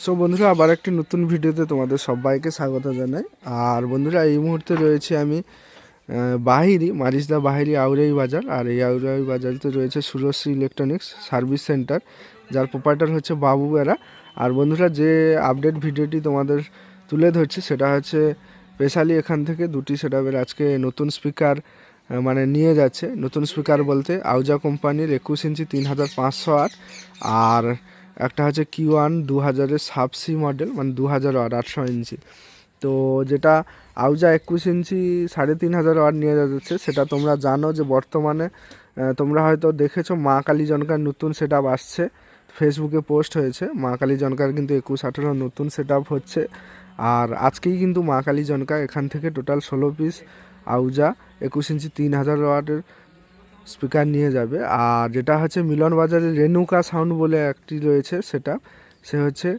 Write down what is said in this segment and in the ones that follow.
So বন্ধুরা, আবার একটি নতুন ভিডিওতে তোমাদের সবাইকে স্বাগত জানাই। আর বন্ধুরা, এই মুহূর্তে রয়েছে আমি বাহিরি মারিসদা বাহিরি আউরাই বাজার। আর এই আউরাই বাজারতে রয়েছে সুরশ্রী ইলেকট্রনিক্স সার্ভিস সেন্টার, যার প্রোপাইটার হচ্ছে বাবু বেরা। আর বন্ধুরা, যে আপডেট ভিডিওটি তোমাদের তুলে ধরছি সেটা হচ্ছে স্পেশালি এখান থেকে দুটি সেটআপের আজকে নতুন স্পিকার মানে নিয়ে যাচ্ছে। নতুন স্পিকার বলতে আউজা কোম্পানির 21 ইঞ্চি 3508, আর একটা হচ্ছে Q1 2000-এর সাবসি মডেল, মানে 2000 ওয়াট 800 ইঞ্চি। তো যেটা আউজা 21 ইঞ্চি 3500 ওয়াট নিয়ে যাচ্ছে, সেটা তোমরা জানো যে বর্তমানে তোমরা হয়তো দেখেছো মা কালী জনকার নতুন সেটআপ আসছে, ফেসবুকে পোস্ট হয়েছে। মা কালী জনকার কিন্তু 2118 নতুন সেটআপ হচ্ছে। আর আজকেই কিন্তু মা কালী জনকা এখান থেকে টোটাল 16 পিস আউজা 21 ইঞ্চি 3000 ওয়াটের স্পিকার নিয়ে যাবে। আর যেটা হচ্ছে মিলন বাজারে রেনুকা সাউন্ড বলে একটি রয়েছে, সেটা সে হচ্ছে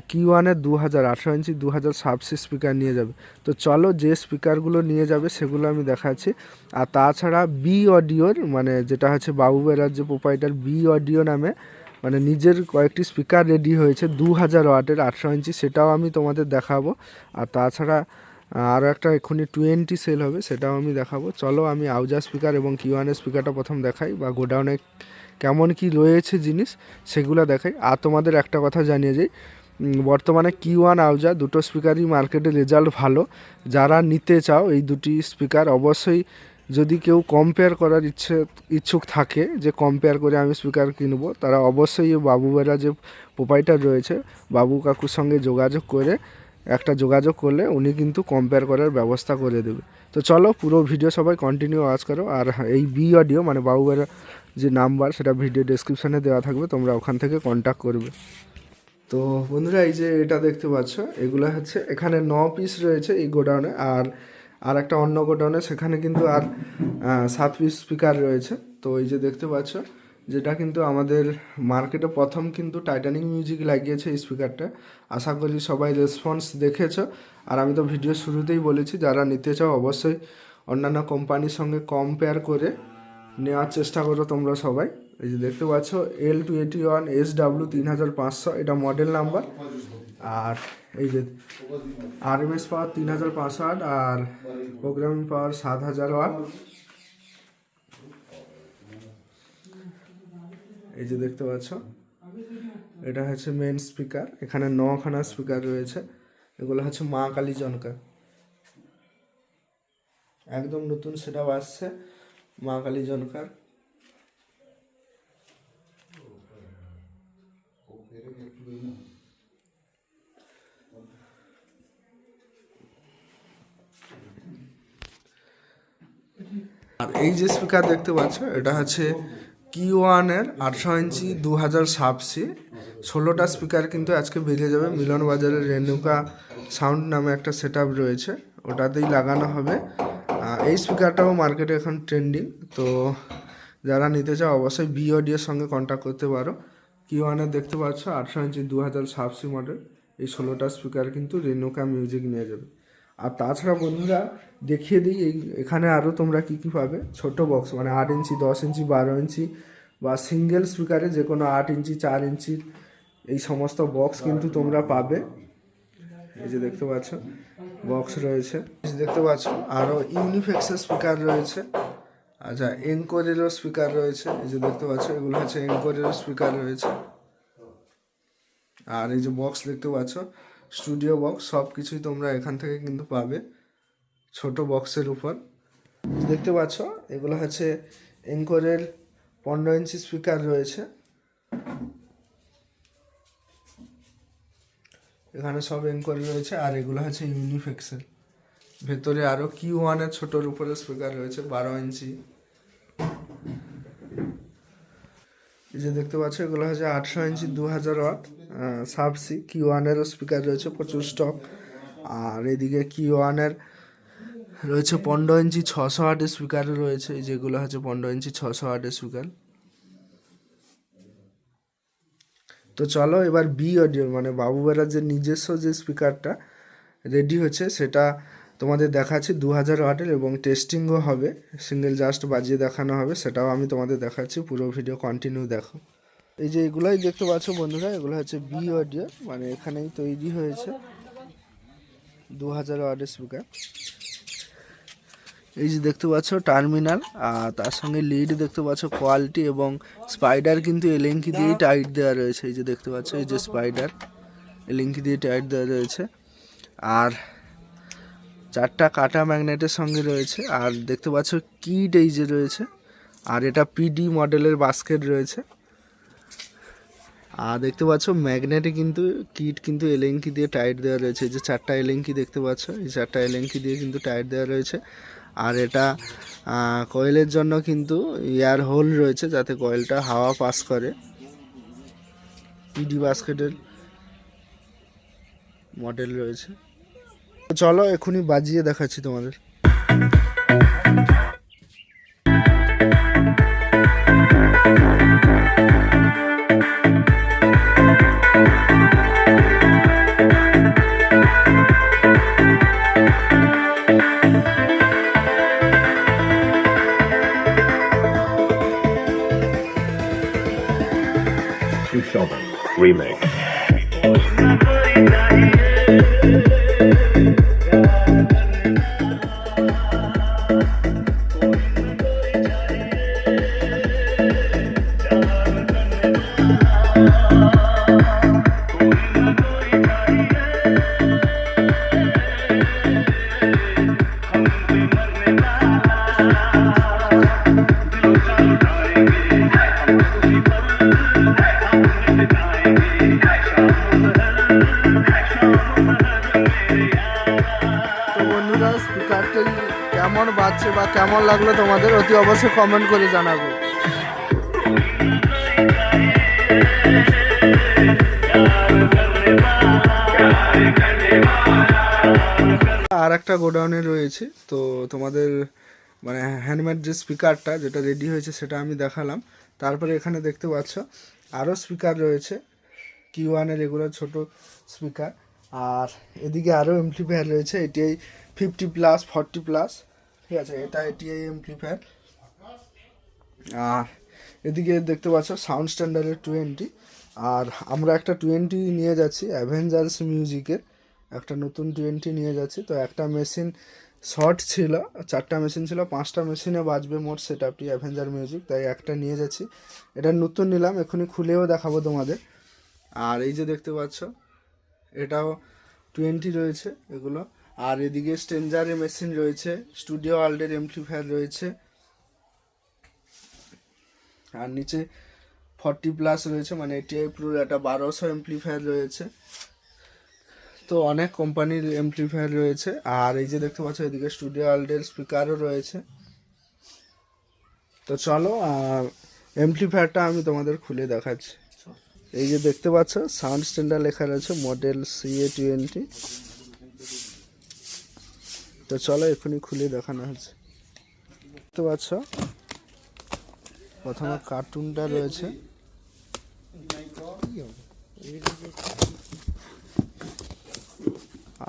Q1-এর 2800 ইঞ্চি 2000 সাবসি স্পিকার নিয়ে যাবে। তো চলো যে স্পিকারগুলো নিয়ে যাবে সেগুলো আমি দেখাচ্ছি। আর তাছাড়া বি অডিওর, মানে যেটা হচ্ছে বাবু বেরার যে প্রোপাইটার, বি অডিও নামে মানে নিজের কয়েকটি স্পিকার রেডি হয়েছে 2000 ওয়াটের 800 ইঞ্চি, সেটাও আমি তোমাদের দেখাবো। আর তাছাড়া আরও একটা এক্ষুনি 20 সেল হবে, সেটাও আমি দেখাবো। চলো আমি আউজা স্পিকার এবং Q1-এর স্পিকারটা প্রথম দেখাই, বা গোডাউনে কেমন কি রয়েছে জিনিস সেগুলো দেখাই। আর তোমাদের একটা কথা জানিয়ে যাই, বর্তমানে Q1 আউজা দুটো স্পিকারই মার্কেটে রেজাল্ট ভালো। যারা নিতে চাও এই দুটি স্পিকার, অবশ্যই যদি কেউ কম্পেয়ার করার ইচ্ছুক থাকে যে কম্পেয়ার করে আমি স্পিকার কিনবো, তারা অবশ্যই বাবু বেরা যে প্রোপাইটার রয়েছে বাবু কাকুর সঙ্গে যোগাযোগ করে যোগাযোগ করলে উনি কিন্তু কম্পেয়ার করার ব্যবস্থা করে দেবে। তো চলো পুরো ভিডিও সবাই কন্টিনিউ ওয়াচ করো। আর এই বি অডিও মানে বাবু বেরা যে নাম্বার, সেটা ভিডিও ডেসক্রিপশানে দেওয়া থাকবে, তোমরা ওখান থেকে কন্ট্যাক্ট করবে। তো বন্ধুরা, এই যে এটা দেখতে পাচ্ছ, এগুলো হচ্ছে এখানে 9 পিস রয়েছে এই গোডাউনে। আর একটা অন্য গোডাউনে সেখানে কিন্তু আর 7 পিস স্পিকার রয়েছে। তো এই যে দেখতে পাচ্ছ, যেটা কিন্তু আমাদের মার্কেটে প্রথম কিন্তু টাইটানিক মিউজিক লাগিয়েছে এই স্পিকারটা। আশা করি সবাই রেসপন্স দেখেছো। আর আমি তো ভিডিও শুরুতেই বলেছি, যারা নিতে চাও অবশ্যই অন্যান্য কোম্পানির সঙ্গে কম্পেয়ার করে নেওয়ার চেষ্টা করো তোমরা সবাই। এই যে দেখতে পাচ্ছ L281SW 3500, এটা মডেল নাম্বার। আর এই যে RMS পাওয়ার 3500 আর প্রোগ্রামিং পাওয়ার 7000 ওয়াট। এই যে দেখতে পাচ্ছ, এটা হচ্ছে মেন স্পিকার। এখানে 9খানা স্পিকার রয়েছে। এগুলো হচ্ছে মা কালী জনকা, একদম নতুন সেটআপ আসছে মা কালী জনকার। আর এই যে স্পিকার দেখতে পাচ্ছ, এটা হচ্ছে Q1-এর 800 ইঞ্চি 2000 সাবসি। 16টা স্পিকার কিন্তু আজকে বেরিয়ে যাবে। মিলন বাজারের রেনুকা সাউন্ড নামে একটা সেটআপ রয়েছে, ওটাতেই লাগানো হবে। এই স্পিকারটাও মার্কেটে এখন ট্রেন্ডিং। তো যারা নিতে চাও অবশ্যই বি অডিওর সঙ্গে কন্ট্যাক্ট করতে পারো। Q1-এর দেখতে পাচ্ছ 800 ইঞ্চি 2000 সাবসি মডেল। এই 16টা স্পিকার কিন্তু রেনুকা মিউজিক নিয়ে যাবে। আর তাছাড়া বন্ধুরা দেখিয়ে দিই, এখানে আরও তোমরা কী কী পাবে। ছোট বক্স মানে 8 ইঞ্চি 10 ইঞ্চি 12 ইঞ্চি বা সিঙ্গেল স্পিকারে যে কোনো 8 ইঞ্চি 4 ইঞ্চির এই সমস্ত বক্স কিন্তু তোমরা পাবে। এই যে দেখতে পাচ্ছ বক্স রয়েছে, দেখতে পাচ্ছ। আরও ইউনিফেক্সের স্পিকার রয়েছে। আচ্ছা, এনকোরেরও স্পিকার রয়েছে। এই যে দেখতে পাচ্ছ, এগুলো হচ্ছে এনকোরেরও স্পিকার রয়েছে। আর এই যে বক্স দেখতে পাচ্ছ, স্টুডিও বক্স, সব কিছুই তোমরা এখান থেকে কিন্তু পাবে ছোট বক্সের উপর। দেখতে পাচ্ছ, এগুলো হচ্ছে এনকোরের 15 ইঞ্চি স্পিকার রয়েছে। এখানে সব এনকোরে রয়েছে। আর এগুলো হচ্ছে ইউনিফেক্সের। ভেতরে আরও Q1-এর ছোটোর উপরে স্পিকার রয়েছে 12 ইঞ্চি। এই যে দেখতে পাচ্ছ, এগুলো হচ্ছে 800 ইঞ্চি 2000 ওয়াট সাবসি। Q1-এরও স্পিকার রয়েছে প্রচুর স্টক। আর এদিকে Q1-এর রয়েছে 15 ইঞ্চি 600 ওয়াটের স্পিকারও রয়েছে। যেগুলো হচ্ছে 15 ইঞ্চি 600 ওয়াটের স্পিকার। তো চলো এবার বি অডিও মানে বাবু বেরার যে নিজস্ব যে স্পিকারটা রেডি হচ্ছে সেটা তোমাদের দেখাচ্ছি। 2000 ওয়াটের এবং টেস্টিংও হবে, সিঙ্গেল জাস্ট বাজিয়ে দেখানো হবে, সেটাও আমি তোমাদের দেখাচ্ছি। পুরো ভিডিও কন্টিনিউ দেখো। এই যে এগুলাই দেখতে পাচ্ছ বন্ধুরা, এগুলো হচ্ছে বি অডিও, মানে এখানেই তৈরি হয়েছে 2000 ওয়াটের স্পিকার। এই যে দেখতে পাচ্ছ টার্মিনাল, আর তার সঙ্গে লিড দেখতে পাচ্ছ কোয়ালিটি, এবং স্পাইডার কিন্তু এলেঙ্কি দিয়েই টাইট দেওয়া রয়েছে। এই যে দেখতে পাচ্ছ, এই যে স্পাইডার এলেঙ্কি দিয়ে টাইট দেওয়া রয়েছে, আর 4টা কাটা ম্যাগনেটের সঙ্গে রয়েছে। আর দেখতে পাচ্ছ কিট এই যে রয়েছে, আর এটা পিডি মডেলের বাস্কেট রয়েছে। আর দেখতে পাচ্ছ ম্যাগনেটে কিন্তু কিট কিন্তু এলেঙ্কি দিয়ে টাইট দেওয়া রয়েছে। এই যে 4টা এলেঙ্কি দেখতে পাচ্ছ, এই 4টা এলেঙ্কি দিয়ে কিন্তু টাইট দেওয়া রয়েছে। আর এটা কয়েলের জন্য কিন্তু এয়ার হোল রয়েছে, যাতে কয়েলটা হাওয়া পাস করে। পিডি বাস্কেটের মডেল রয়েছে। চলো এখনই বাজিয়ে দেখাচ্ছি তোমাদের। Remake. স্পিকারটি কেমন বাজছে বা কেমন লাগলো তোমাদের অতি অবশ্যই কমেন্ট করে জানাবো। আর একটা গোডাউনে রয়েছে, তো তোমাদের মানে হ্যান্ডমেড যে স্পিকারটা যেটা রেডি হয়েছে সেটা আমি দেখালাম। তারপরে এখানে দেখতে পাচ্ছ আরও স্পিকার রয়েছে, Q1-এর এগুলো ছোট স্পিকার। আর এদিকে আরও এমপ্লিফায়ার রয়েছে, এটিআই 50+, 40+, ঠিক আছে, এটা এটিআই এমপ্লিফায়ার। আর এদিকে দেখতে পাচ্ছ সাউন্ড স্ট্যান্ডার্ডের 20। আর আমরা একটা 20 নিয়ে যাচ্ছি, অ্যাভেঞ্জার্স মিউজিকের একটা নতুন 20 নিয়ে যাচ্ছি। তো একটা মেশিন শর্ট ছিল, 4টা মেশিন ছিল, 5টা মেশিনে বাজবে মোট সেটআপটি অ্যাভেঞ্জার মিউজিক, তাই একটা নিয়ে যাচ্ছি। এটা নতুন নিলাম, এখনই খুলেও দেখাবো তোমাদের। আর এই যে দেখতে পাচ্ছ এটাও 20 রয়েছে এগুলো। আর এদিকে স্ট্রেঞ্জারের মেশিন রয়েছে, স্টুডিও ওয়ার্ল্ডের এমপ্লিফায়ার রয়েছে, আর নিচে 40+ রয়েছে, মানে এটিআই প্রোর একটা 1200 এমপ্লিফায়ার রয়েছে। তো অনেক কোম্পানির এমপ্লিফায়ার রয়েছে। আর এই যে দেখতে পাচ্ছ এদিকে স্টুডিও ওয়ার্ল্ডের স্পিকারও রয়েছে। তো চলো এমপ্লিফায়ারটা আমি তোমাদের খুলে দেখাচ্ছি। এই যে দেখতে পাচ্ছ সাউন্ড স্ট্যান্ডার্ড লেখা রয়েছে, মডেল CA20। তো চলো এখনই খুলে দেখানো হচ্ছে। দেখতে পাচ্ছ প্রথমে কার্টুনটা রয়েছে,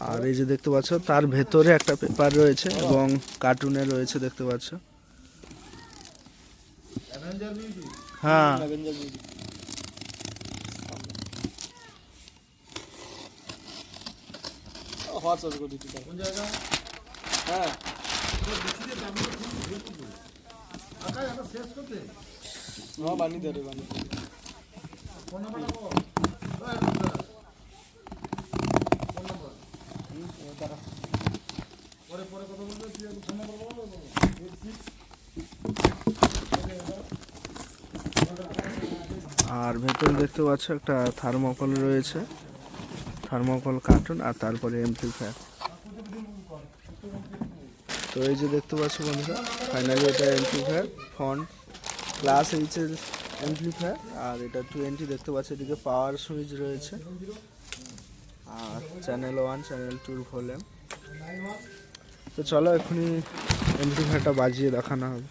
আর এই যে দেখতে পাচ্ছ তার ভেতরে একটা পেপার রয়েছে এবং কার্টুনে রয়েছে, দেখতে পাচ্ছ। হ্যাঁ, আর ভেতরে দেখতে পাচ্ছ একটা থার্মোকল রয়েছে, থার্মোকল কার্টুন, আর তারপরে এমপ্লিফায়ার। তো এই যে দেখতে পাচ্ছ বন্ধুরা, ফাইনালি এটা এমপ্লিফায়ার ফন্ট +H-এর এমপ্লিফায়ার। আর এটা 20 দেখতে পাচ্ছ, এদিকে পাওয়ার সুইচ রয়েছে, আর চ্যানেল 1 চ্যানেল 2 ভলিউম। তো চলো এখনই এমপ্লিফায়ারটা বাজিয়ে দেখানো হবে।